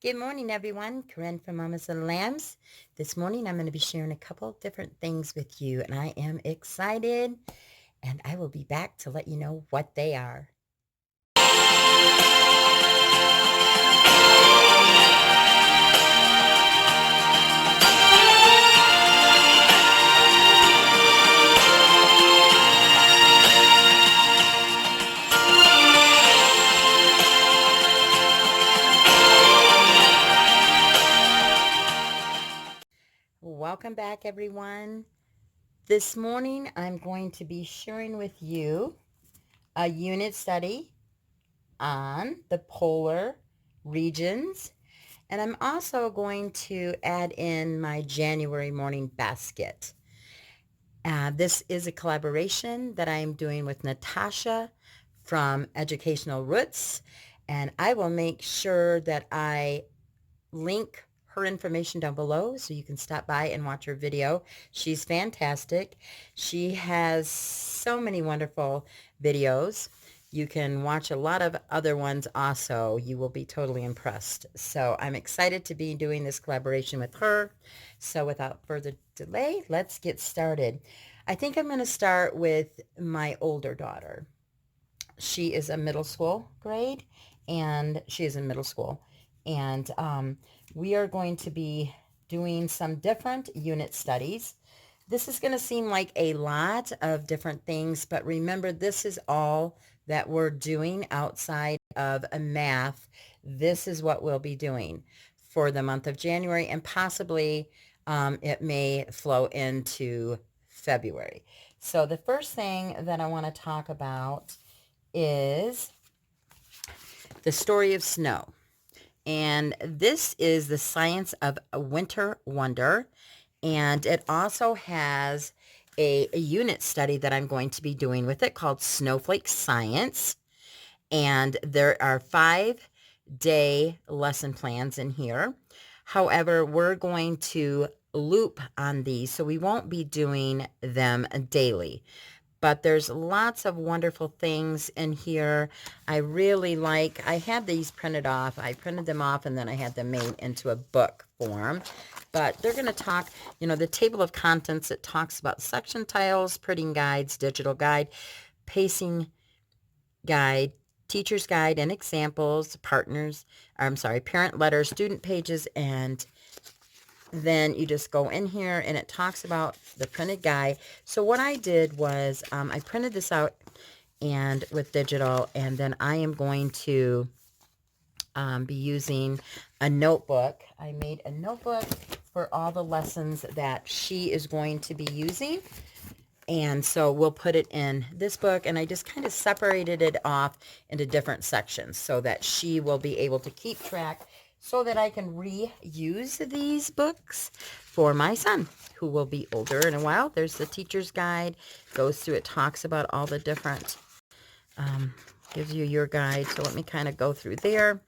Good morning, everyone. Corinne from Mamas and Lambs. This morning, I'm going to be sharing a couple different things with you, and I am excited, and I will be back to let you know what they are. Welcome back, everyone. This morning, I'm going to be sharing with you a unit study on the polar regions, and I'm also going to add in my January morning basket. This is a collaboration that I'm doing with Natasha from Educational Roots, and I will make sure that I link her information down below so you can stop by and watch her video. She's fantastic. She has so many wonderful videos. You can watch a lot of other ones also. You will be totally impressed. So I'm excited to be doing this collaboration with her. So without further delay, let's get started. I think I'm going to start with my older daughter. She is a middle school grade, and she is in middle school. And we are going to be doing some different unit studies. This is going to seem like a lot of different things, but remember, this is all that we're doing outside of a math. This is what we'll be doing for the month of January, and possibly it may flow into February. So the first thing that I want to talk about is the story of snow. And this is the science of a winter wonder. And it also has a unit study that I'm going to be doing with it called Snowflake Science. And there are 5-day lesson plans in here. However, we're going to loop on these, so we won't be doing them daily. But there's lots of wonderful things in here. I really like, I had these printed off. I printed them off and then I had them made into a book form. But they're going to talk, the table of contents. It talks about section tiles, printing guides, digital guide, pacing guide, teacher's guide and examples, parent letters, student pages, and then you just go in here and it talks about the printed guide. So what I did was I printed this out and with digital, and then I am going to be using a notebook. I made a notebook for all the lessons that she is going to be using. And so we'll put it in this book, and I just kind of separated it off into different sections so that she will be able to keep track, so that I can reuse these books for my son, who will be older in a while. There's the teacher's guide, goes through, it talks about all the different, gives you your guide. So let me kind of go through there.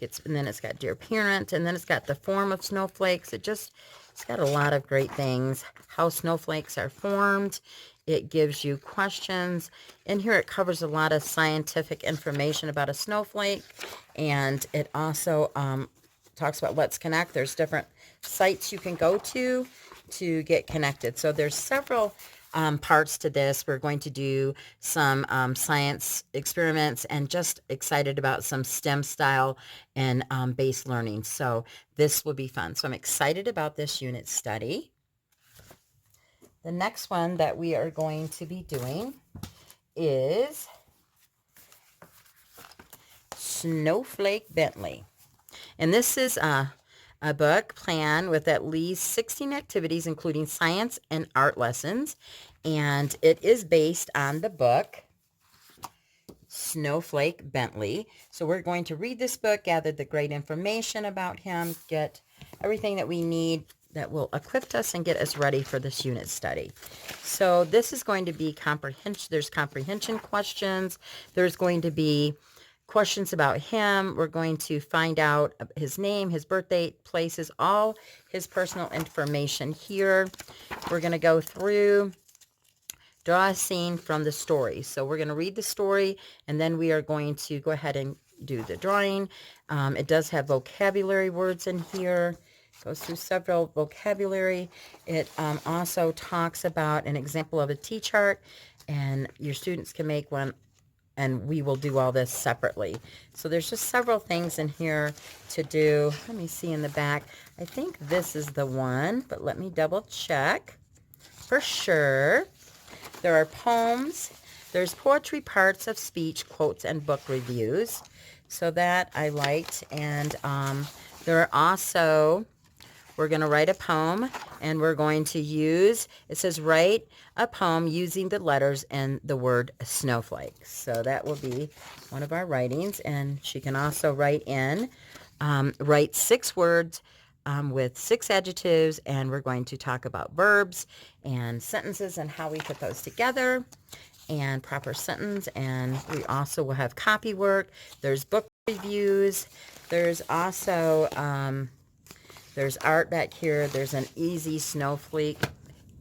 And then it's got Dear Parent, and then it's got the form of snowflakes. It's got a lot of great things. How snowflakes are formed. It gives you questions. In here it covers a lot of scientific information about a snowflake, and it also talks about Let's Connect. There's different sites you can go to get connected. So there's several parts to this. We're going to do some science experiments, and just excited about some STEM style and based learning. So this will be fun. So I'm excited about this unit study. The next one that we are going to be doing is Snowflake Bentley. And this is a book plan with at least 16 activities, including science and art lessons. And it is based on the book Snowflake Bentley. So we're going to read this book, gather the great information about him, get everything that we need that will equip us and get us ready for this unit study. So this is going to be comprehension. There's comprehension questions. There's going to be questions about him. We're going to find out his name, his birthday, places, all his personal information here. We're going to go through, draw a scene from the story. So we're going to read the story, and then we are going to go ahead and do the drawing. It does have vocabulary words in here. Goes through several vocabulary. It also talks about an example of a T-chart, and your students can make one, and we will do all this separately. So there's just several things in here to do. Let me see in the back. I think this is the one, but let me double check for sure. There are poems. There's poetry, parts of speech, quotes, and book reviews. So that I liked. And there are also, we're going to write a poem, and we're going to use, it says write a poem using the letters and the word snowflake. So that will be one of our writings. And she can also write 6 words with 6 adjectives, and we're going to talk about verbs and sentences and how we put those together and proper sentence. And we also will have copy work. There's book reviews. There's also there's art back here. There's an easy snowflake.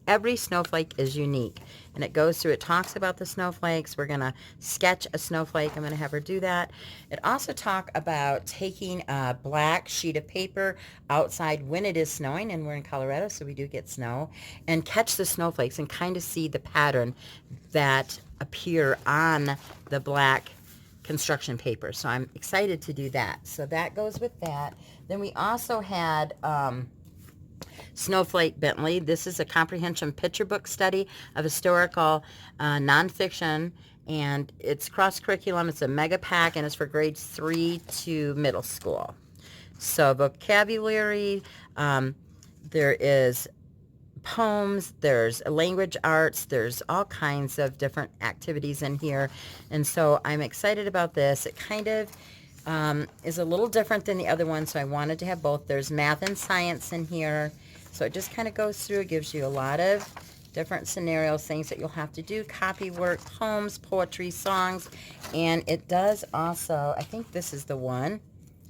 Every snowflake is unique, and it goes through, it talks about the snowflakes. We're going to sketch a snowflake. I'm going to have her do that. It also talks about taking a black sheet of paper outside when it is snowing, and we're in Colorado, so we do get snow, and catch the snowflakes and kind of see the pattern that appear on the black construction paper. So I'm excited to do that. So that goes with that. Then we also had Snowflake Bentley. This is a comprehension picture book study of historical nonfiction, and it's cross-curriculum. It's a mega pack, and it's for grades 3 to middle school. So vocabulary, there is poems, there's language arts, there's all kinds of different activities in here. And so I'm excited about this. It kind of is a little different than the other one, so I wanted to have both. There's math and science in here. So it just kind of goes through. It gives you a lot of different scenarios, things that you'll have to do, copy work, poems, poetry, songs. And it does also, I think this is the one.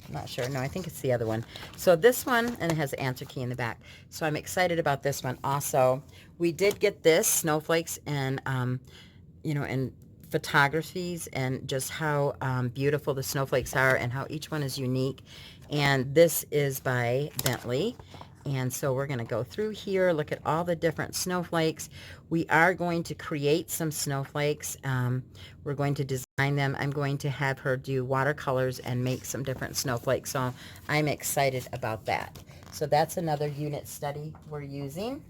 I'm not sure. No, I think it's the other one. So this one, and it has the answer key in the back. So I'm excited about this one also. We did get this, snowflakes, and, and photographies, and just how beautiful the snowflakes are and how each one is unique. And this is by Bentley. And so we're going to go through here, look at all the different snowflakes. We are going to create some snowflakes. We're going to design them. I'm going to have her do watercolors and make some different snowflakes. So I'm excited about that. So that's another unit study we're using.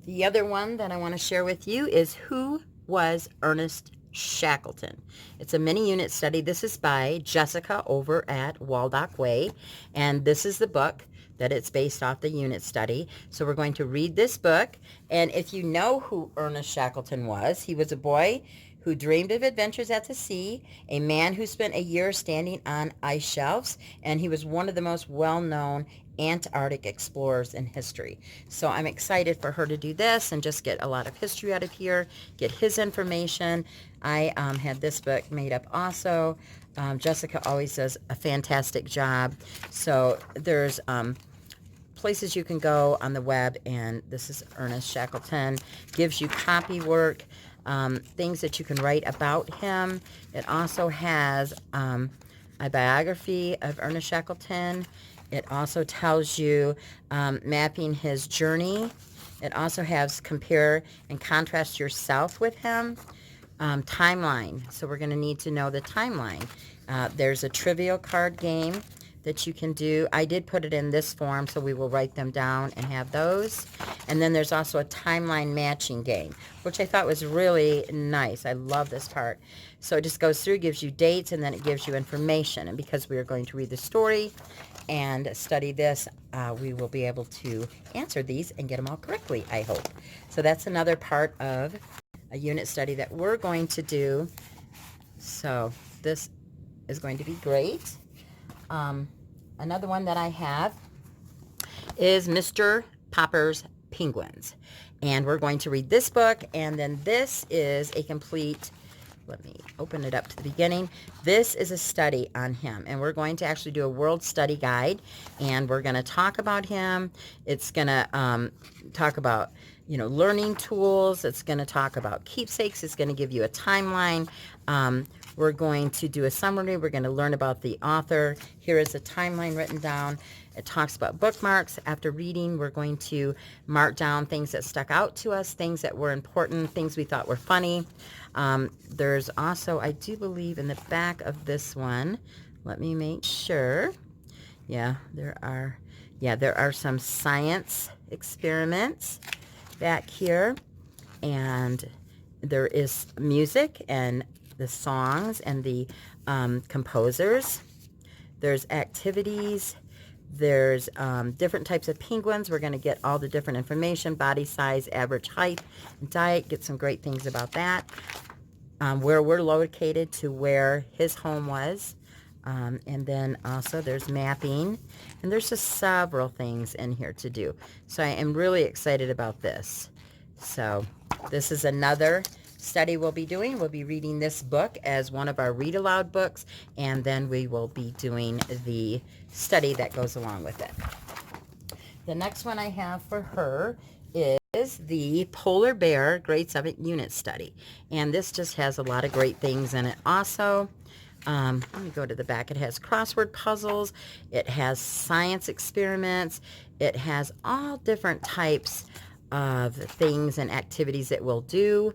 The other one that I want to share with you is Who Was Ernest Shackleton? It's a mini unit study. This is by Jessica over at Waldock Way, and this is the book that it's based off the unit study. So we're going to read this book. And if you know who Ernest Shackleton was, he was a boy who dreamed of adventures at the sea, a man who spent a year standing on ice shelves, and he was one of the most well-known Antarctic explorers in history. So I'm excited for her to do this and just get a lot of history out of here, get his information. I had this book made up also. Jessica always does a fantastic job. So there's places you can go on the web, and this is Ernest Shackleton. Gives you copy work, things that you can write about him. It also has a biography of Ernest Shackleton. It also tells you mapping his journey. It also has compare and contrast yourself with him. Timeline. So we're going to need to know the timeline. There's a trivial card game that you can do. I did put it in this form, so we will write them down and have those. And then there's also a timeline matching game, which I thought was really nice. I love this part. So it just goes through, gives you dates, and then it gives you information. And because we are going to read the story and study this, we will be able to answer these and get them all correctly, I hope. So that's another part of a unit study that we're going to do. So this is going to be great. Another one that I have is Mr. Popper's Penguins. And we're going to read this book, and then this is a complete, let me open it up to the beginning. This is a study on him, and we're going to actually do a world study guide, and we're going to talk about him. It's going to talk about learning tools. It's going to talk about keepsakes. It's going to give you a timeline. We're going to do a summary. We're going to learn about the author. Here is a timeline written down. It talks about bookmarks. After reading, we're going to mark down things that stuck out to us, things that were important, things we thought were funny. There's also, I do believe in the back of this one, let me make sure. Yeah, there are some science experiments back here, and there is music and the songs and the composers. There's activities. There's different types of penguins. We're going to get all the different information, body size, average height, and diet, get some great things about that. Where we're located to where his home was. And then also there's mapping, and there's just several things in here to do. So I am really excited about this. So this is another study we'll be doing. We'll be reading this book as one of our read aloud books, and then we will be doing the study that goes along with it. The next one I have for her is the Polar Bear Grade 7 Unit Study. And this just has a lot of great things in it also. Let me go to the back. It has crossword puzzles. It has science experiments. It has all different types of things and activities that we'll do.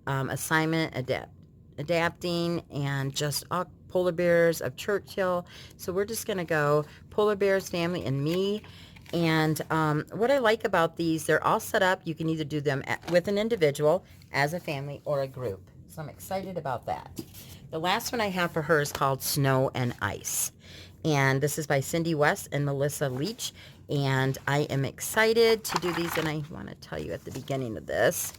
Assignment, adapting, and just all polar bears of Churchill. So we're just going to go polar bears, family, and me. And what I like about these, they're all set up. You can either do them with an individual, as a family, or a group. So I'm excited about that. The last one I have for her is called Snow and Ice. And this is by Cindy West and Melissa Leach. And I am excited to do these. And I want to tell you at the beginning of this.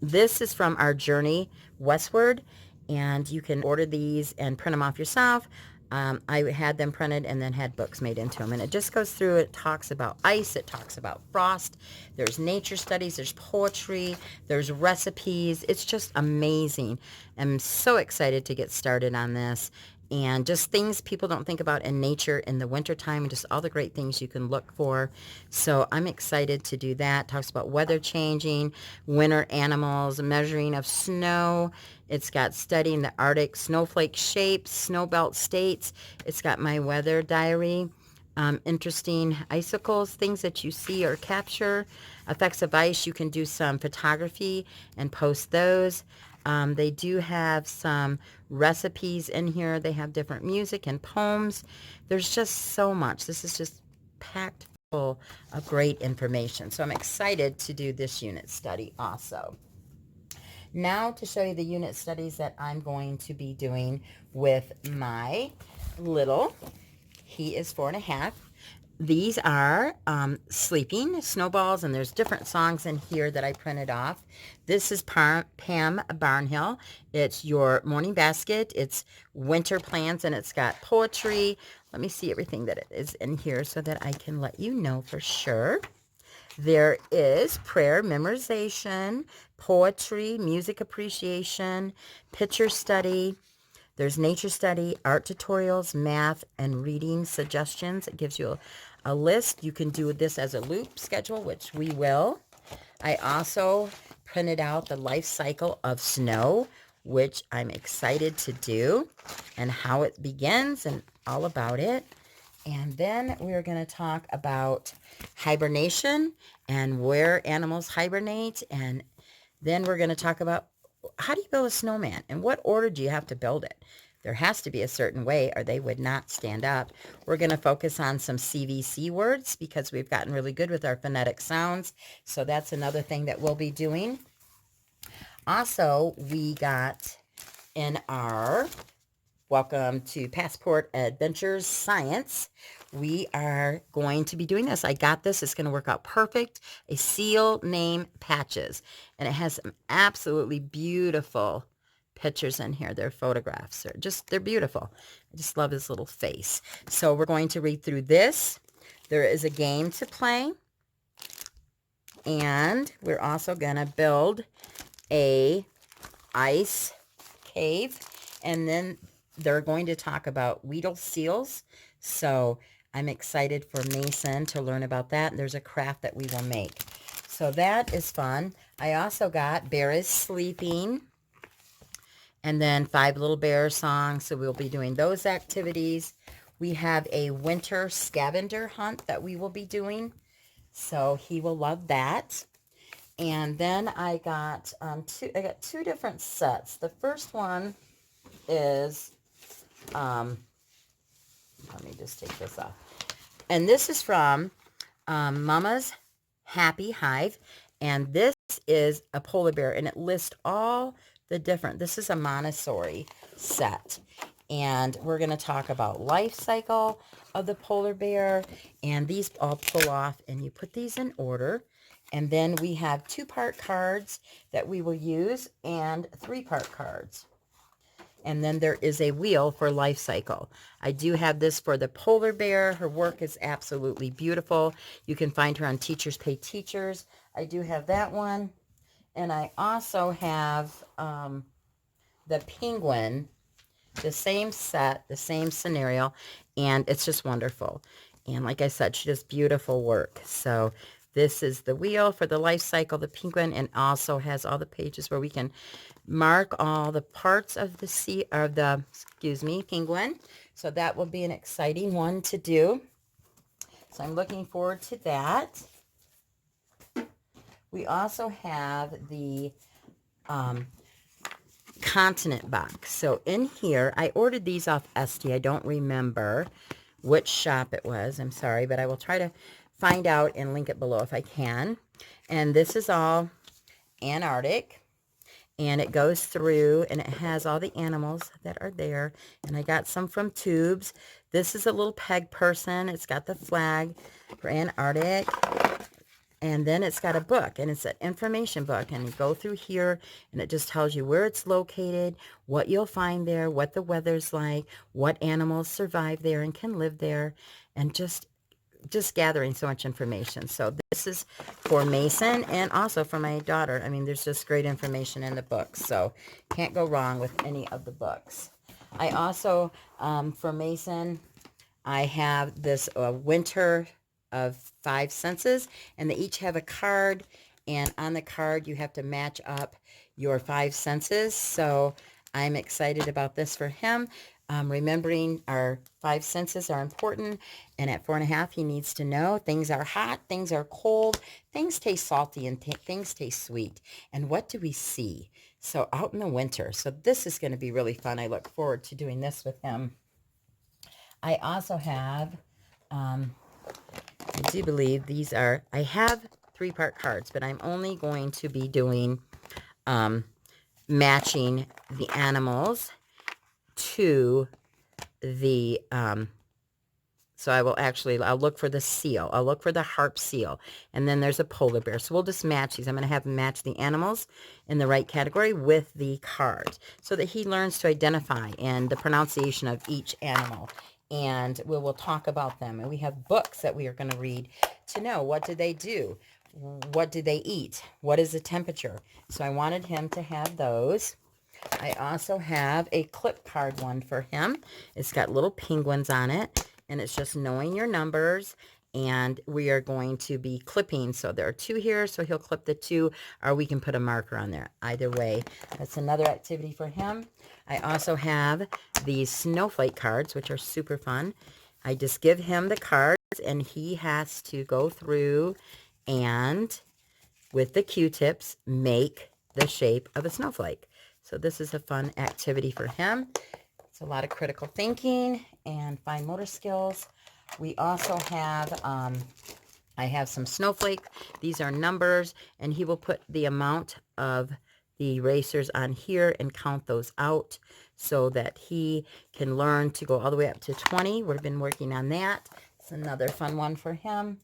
This is from our Journey Westward. And you can order these and print them off yourself. I had them printed and then had books made into them. And it just goes through, it talks about ice, it talks about frost, there's nature studies, there's poetry, there's recipes. It's just amazing. I'm so excited to get started on this. And just things people don't think about in nature in the wintertime, and just all the great things you can look for. So I'm excited to do that. Talks about weather changing, winter animals, measuring of snow. It's got studying the Arctic snowflake shapes, snowbelt states. It's got my weather diary. Interesting icicles, things that you see or capture. Effects of ice, you can do some photography and post those. They do have some recipes in here. They have different music and poems. There's just so much. This is just packed full of great information. So I'm excited to do this unit study also. Now to show you the unit studies that I'm going to be doing with my little, he is 4.5. These are sleeping snowballs, and there's different songs in here that I printed off. This is Pam Barnhill. It's your morning basket. It's winter plans, and it's got poetry. Let me see everything that it is in here so that I can let you know for sure. There is prayer memorization, poetry, music appreciation, picture study. There's nature study, art tutorials, math, and reading suggestions. It gives you a list. You can do this as a loop schedule, which we will. I also printed out the life cycle of snow, which I'm excited to do, and how it begins and all about it. And then we're going to talk about hibernation and where animals hibernate. And then we're going to talk about how do you build a snowman and what order do you have to build it? There has to be a certain way or they would not stand up. We're going to focus on some CVC words because we've gotten really good with our phonetic sounds. So that's another thing that we'll be doing. Also, we got in our Welcome to Passport Adventures Science. We are going to be doing this. I got this. It's going to work out perfect. A seal name patches. And it has some absolutely beautiful pictures in here. They're photographs. They're beautiful. I just love his little face. So we're going to read through this. There is a game to play. And we're also going to build a ice cave. And then they're going to talk about Weedle seals. So I'm excited for Mason to learn about that. There's a craft that we will make. So that is fun. I also got Bear is Sleeping, and then 5 Little Bears songs. So we'll be doing those activities. We have a winter scavenger hunt that we will be doing. So he will love that. And then I got two different sets. The first one is, let me just take this off. And this is from Mama's Happy Hive. And this is a polar bear, and it lists all the different, this is a Montessori set. And we're going to talk about life cycle of the polar bear. And these all pull off, and you put these in order. And then we have 2-part cards that we will use and 3-part cards. And then there is a wheel for life cycle. I do have this for the polar bear. Her work is absolutely beautiful. You can find her on Teachers Pay Teachers. I do have that one. And I also have the penguin, the same set, the same scenario, and it's just wonderful. And like I said, she does beautiful work. So this is the wheel for the life cycle, the penguin, and also has all the pages where we can mark all the parts of the penguin. So that will be an exciting one to do. So I'm looking forward to that. We also have the continent box. So in here, I ordered these off Esty. I don't remember which shop it was. I'm sorry, but I will try to find out and link it below if I can. And this is all Artic. And it goes through, and it has all the animals that are there. And I got some from Tubes. This is a little peg person. It's got the flag for Antarctic. And then it's got a book, and it's an information book. And you go through here, and it just tells you where it's located, what you'll find there, what the weather's like, what animals survive there and can live there, and just gathering so much information. So this is for Mason and also for my daughter. I mean, there's just great information in the books, so can't go wrong with any of the books. I also, for Mason, I have this winter of 5 senses, and they each have a card, and on the card you have to match up your 5 senses. So I'm excited about this for him. Remembering our 5 senses are important, and at 4.5 he needs to know things are hot, things are cold, things taste salty, and things taste sweet. And what do we see? So out in the winter. So this is going to be really fun. I look forward to doing this with him. I also have, I do believe these are, I have 3-part cards, but I'm only going to be doing matching the animals to the, so I'll look for the seal. I'll look for the harp seal. And then there's a polar bear. So we'll just match these. I'm going to have him match the animals in the right category with the cards so that he learns to identify and the pronunciation of each animal. And we will talk about them. And we have books that we are going to read to know what do they do? What do they eat? What is the temperature? So I wanted him to have those. I also have a clip card one for him. It's got little penguins on it, and it's just knowing your numbers, and we are going to be clipping. So there are 2 here, so he'll clip the 2, or we can put a marker on there. Either way, that's another activity for him. I also have these snowflake cards, which are super fun. I just give him the cards, and he has to go through and, with the Q-tips, make the shape of a snowflake. So this is a fun activity for him. It's a lot of critical thinking and fine motor skills. We also have, I have some snowflakes. These are numbers, and he will put the amount of the erasers on here and count those out so that he can learn to go all the way up to 20. We've been working on that. It's another fun one for him.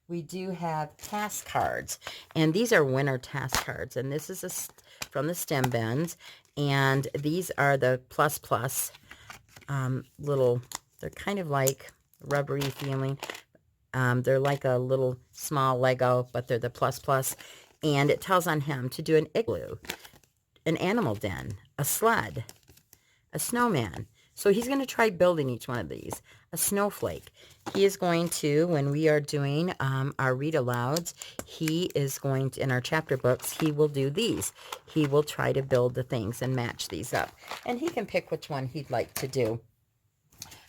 We do have task cards, and these are winter task cards, and this is from the STEM bins, and these are the plus little, they're kind of like rubbery feeling. They're like a little small Lego, but they're the plus, and it tells on him to do an igloo, an animal den, a sled, a snowman, So he's going to try building each one of these. A snowflake. He is going to, when we are doing our read alouds, he is going to, in our chapter books, he will do these. He will try to build the things and match these up. And he can pick which one he'd like to do.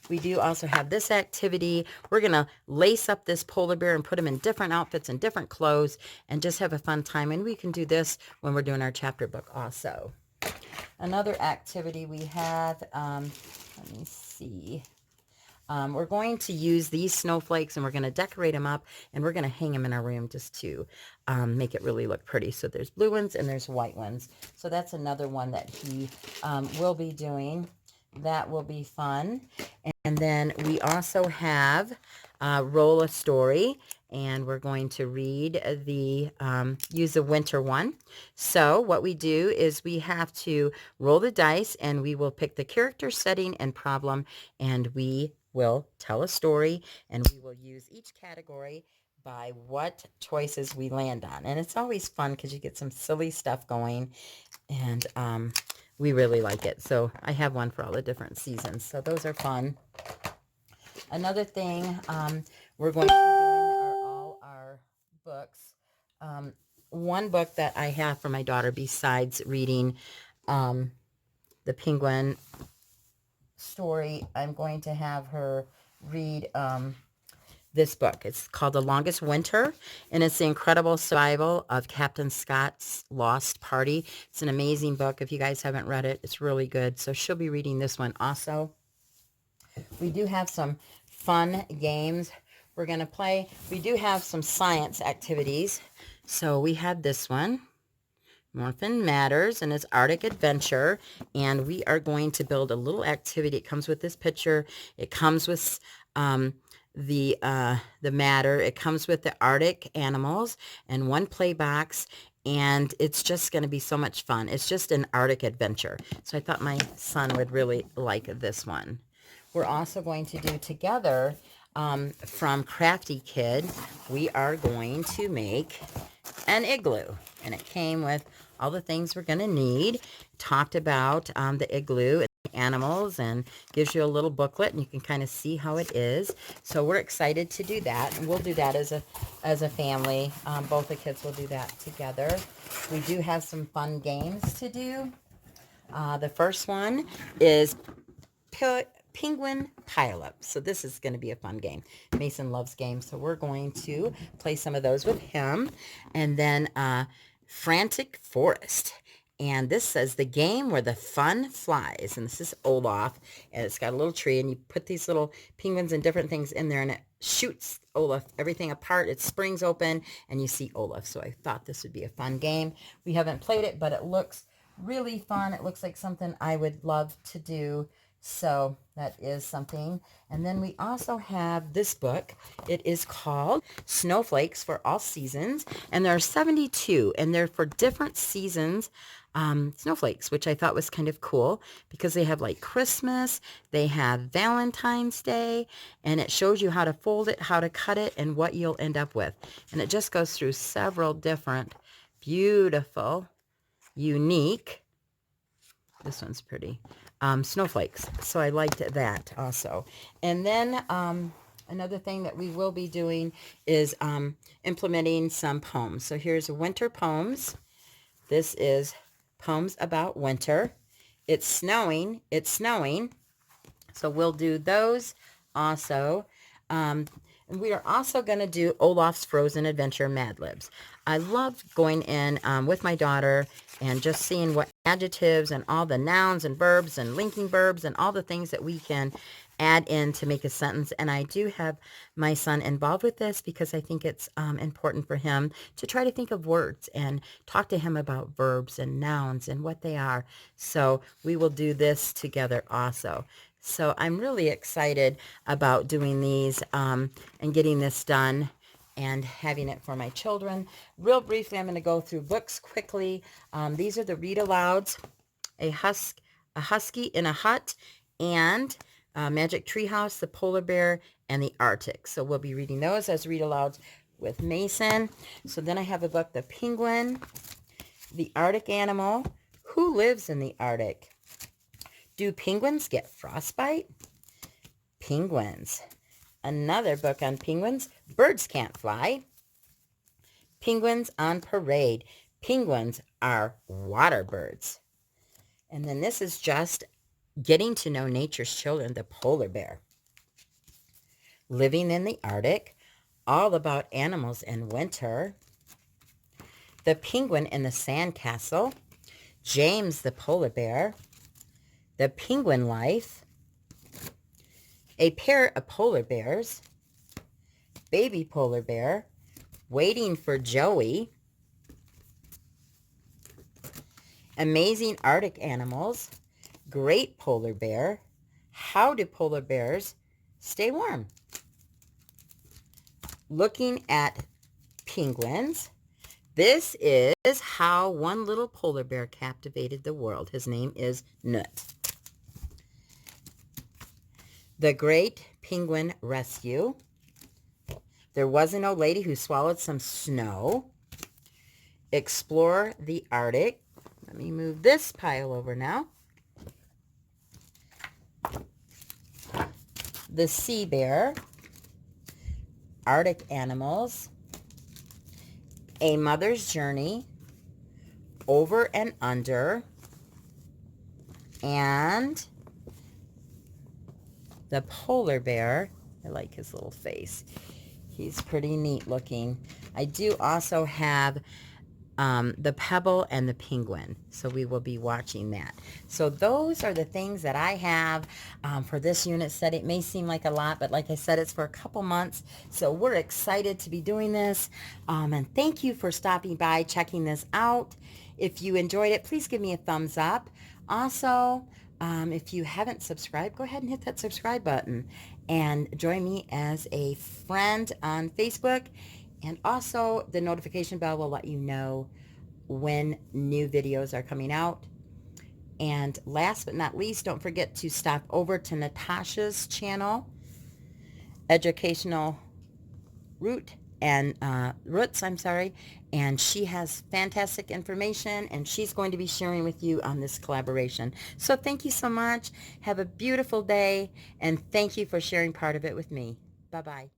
We do also have this activity. We're going to lace up this polar bear and put him in different outfits and different clothes and just have a fun time. And we can do this when we're doing our chapter book also. Another activity we have, let me see. We're going to use these snowflakes and we're going to decorate them up and we're going to hang them in our room just to make it really look pretty. So there's blue ones and there's white ones. So that's another one that he will be doing. That will be fun. And then we also have Roll a Story, and we're going to read use the winter one. So what we do is we have to roll the dice, and we will pick the character, setting, and problem, and we will tell a story, and we will use each category by what choices we land on. And it's always fun because you get some silly stuff going, and we really like it. So I have one for all the different seasons. So those are fun. Another thing we're going to be doing are all our books. One book that I have for my daughter besides reading the penguin story, I'm going to have her read this book. It's called The Longest Winter, and it's the incredible survival of Captain Scott's lost party. It's an amazing book. If you guys haven't read it, it's really good. So she'll be reading this one also. We do have some fun games we're going to play. We do have some science activities. So we have this one, Morphin Matters, and it's Arctic Adventure, and we are going to build a little activity. It comes with this picture. It comes with the matter. It comes with the Arctic animals and one play box, and it's just going to be so much fun. It's just an Arctic adventure. So I thought my son would really like this one. We're also going to do together from Crafty Kid, we are going to make an igloo, and it came with all the things we're going to need. Talked about the igloo and the animals, and gives you a little booklet, and you can kind of see how it is. So we're excited to do that, and we'll do that as a family. Both the kids will do that together. We do have some fun games to do. The first one is Penguin Pile-Up. So this is going to be a fun game. Mason loves games, so we're going to play some of those with him. And then Frantic Forest. And this says the game where the fun flies. And this is Olaf. And it's got a little tree, and you put these little penguins and different things in there, and it shoots Olaf everything apart. It springs open, and you see Olaf. So I thought this would be a fun game. We haven't played it, but it looks really fun. It looks like something I would love to do. So that is something. And then we also have this book. It is called Snowflakes for All Seasons. And there are 72, and they're for different seasons snowflakes, which I thought was kind of cool because they have like Christmas, they have Valentine's Day, and it shows you how to fold it, how to cut it, and what you'll end up with. And it just goes through several different beautiful, unique, this one's pretty, snowflakes. So I liked that also. And then another thing that we will be doing is implementing some poems. So here's winter poems. This is poems about winter. It's snowing. It's snowing. So we'll do those also. And we are also going to do Olaf's Frozen Adventure Mad Libs. I love going in with my daughter and just seeing what adjectives and all the nouns and verbs and linking verbs and all the things that we can add in to make a sentence. And I do have my son involved with this because I think it's important for him to try to think of words and talk to him about verbs and nouns and what they are. So we will do this together also. So I'm really excited about doing these and getting this done and having it for my children. Real briefly, I'm going to go through books quickly. These are the read alouds, a husky in a hut, and Magic Treehouse, the polar bear, and the Arctic. So we'll be reading those as read alouds with Mason. So then I have a book, The Penguin, the Arctic Animal, Who Lives in the Arctic, Do penguins get frostbite? Penguins. Another book on penguins. Birds can't fly. Penguins on parade. Penguins are water birds. And then this is just getting to know nature's children, the polar bear. Living in the Arctic. All about animals in winter. The penguin in the sandcastle. James the polar bear. The penguin life. A pair of polar bears. Baby polar bear. Waiting for Joey. Amazing Arctic animals. Great polar bear. How do polar bears stay warm? Looking at penguins. This is how one little polar bear captivated the world. His name is Nut. The Great Penguin Rescue. There was an old lady who swallowed some snow. Explore the Arctic. Let me move this pile over now. The Sea Bear. Arctic Animals. A Mother's Journey. Over and Under. And the polar bear. I like his little face. He's pretty neat looking. I do also have the pebble and the penguin. So we will be watching that. So those are the things that I have for this unit study. It may seem like a lot, but like I said, it's for a couple months. So we're excited to be doing this. And thank you for stopping by, checking this out. If you enjoyed it, please give me a thumbs up. Also, if you haven't subscribed, go ahead and hit that subscribe button and join me as a friend on Facebook. And also the notification bell will let you know when new videos are coming out. And last but not least, don't forget to stop over to Natasha's channel, Educational Roots, and she has fantastic information, and she's going to be sharing with you on this collaboration. So thank you so much. Have a beautiful day, and thank you for sharing part of it with me. Bye-bye.